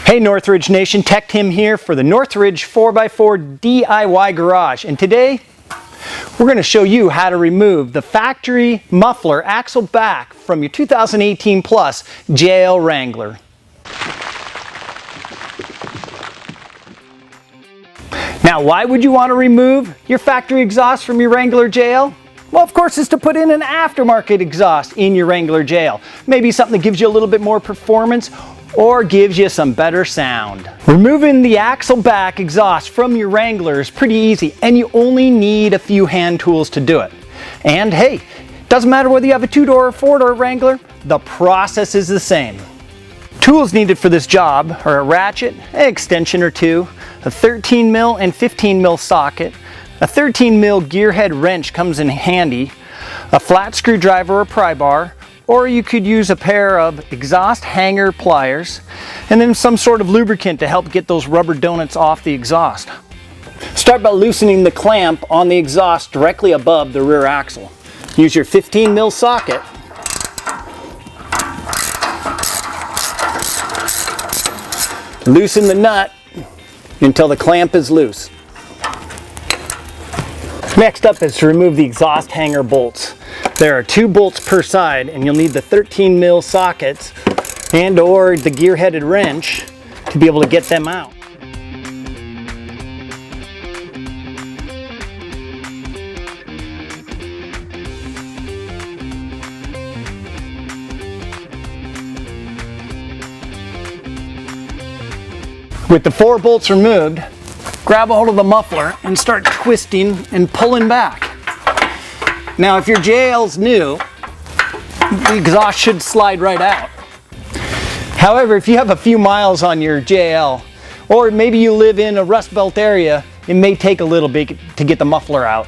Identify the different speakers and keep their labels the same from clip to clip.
Speaker 1: Hey Northridge Nation, Tech Tim here for the Northridge 4x4 DIY Garage, and today we're going to show you how to remove the factory muffler axle back from your 2018 Plus JL Wrangler. Now, why would you want to remove your factory exhaust from your Wrangler JL? Well, of course, it's to put in an aftermarket exhaust in your Wrangler JL. Maybe something that gives you a little bit more performance or gives you some better sound. Removing the axle back exhaust from your Wrangler is pretty easy, and you only need a few hand tools to do it. And hey, doesn't matter whether you have a 2-door or 4-door Wrangler, the process is the same. Tools needed for this job are a ratchet, an extension or two, a 13mm and 15mm socket, a 13mm gear head wrench comes in handy, a flat screwdriver or pry bar, or you could use a pair of exhaust hanger pliers, and then some sort of lubricant to help get those rubber donuts off the exhaust. Start by loosening the clamp on the exhaust directly above the rear axle. Use your 15mm socket. Loosen the nut until the clamp is loose. Next up is to remove the exhaust hanger bolts. There are 2 bolts per side, and you'll need the 13mm sockets and or the gear-headed wrench to be able to get them out. With the 4 bolts removed, grab a hold of the muffler and start twisting and pulling back. Now, if your JL's new, the exhaust should slide right out. However, if you have a few miles on your JL, or maybe you live in a Rust Belt area, it may take a little bit to get the muffler out.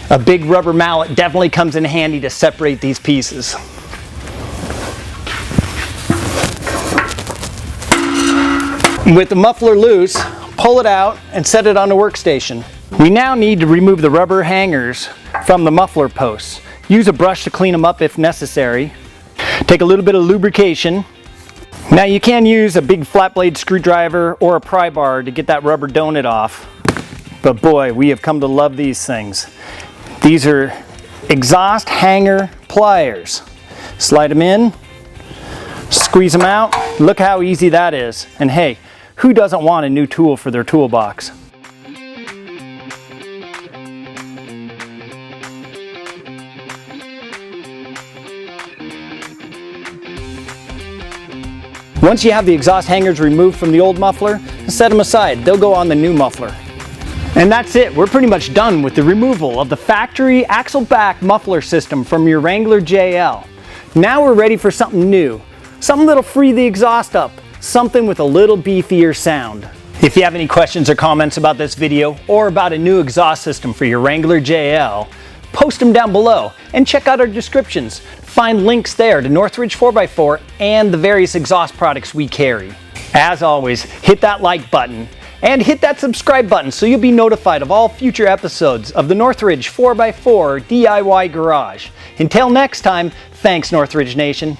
Speaker 1: A big rubber mallet definitely comes in handy to separate these pieces. With the muffler loose, pull it out and set it on the workstation. We now need to remove the rubber hangers from the muffler posts. Use a brush to clean them up if necessary. Take a little bit of lubrication. Now you can use a big flat blade screwdriver or a pry bar to get that rubber donut off. But boy, we have come to love these things. These are exhaust hanger pliers. Slide them in, squeeze them out. Look how easy that is. And hey, who doesn't want a new tool for their toolbox? Once you have the exhaust hangers removed from the old muffler, set them aside. They'll go on the new muffler. And that's it. We're pretty much done with the removal of the factory axle back muffler system from your Wrangler JL. Now we're ready for something new. Something that'll free the exhaust up. Something with a little beefier sound. If you have any questions or comments about this video or about a new exhaust system for your Wrangler JL, post them down below and check out our descriptions. Find links there to Northridge 4x4 and the various exhaust products we carry. As always, hit that like button and hit that subscribe button so you'll be notified of all future episodes of the Northridge 4x4 DIY Garage. Until next time, thanks Northridge Nation.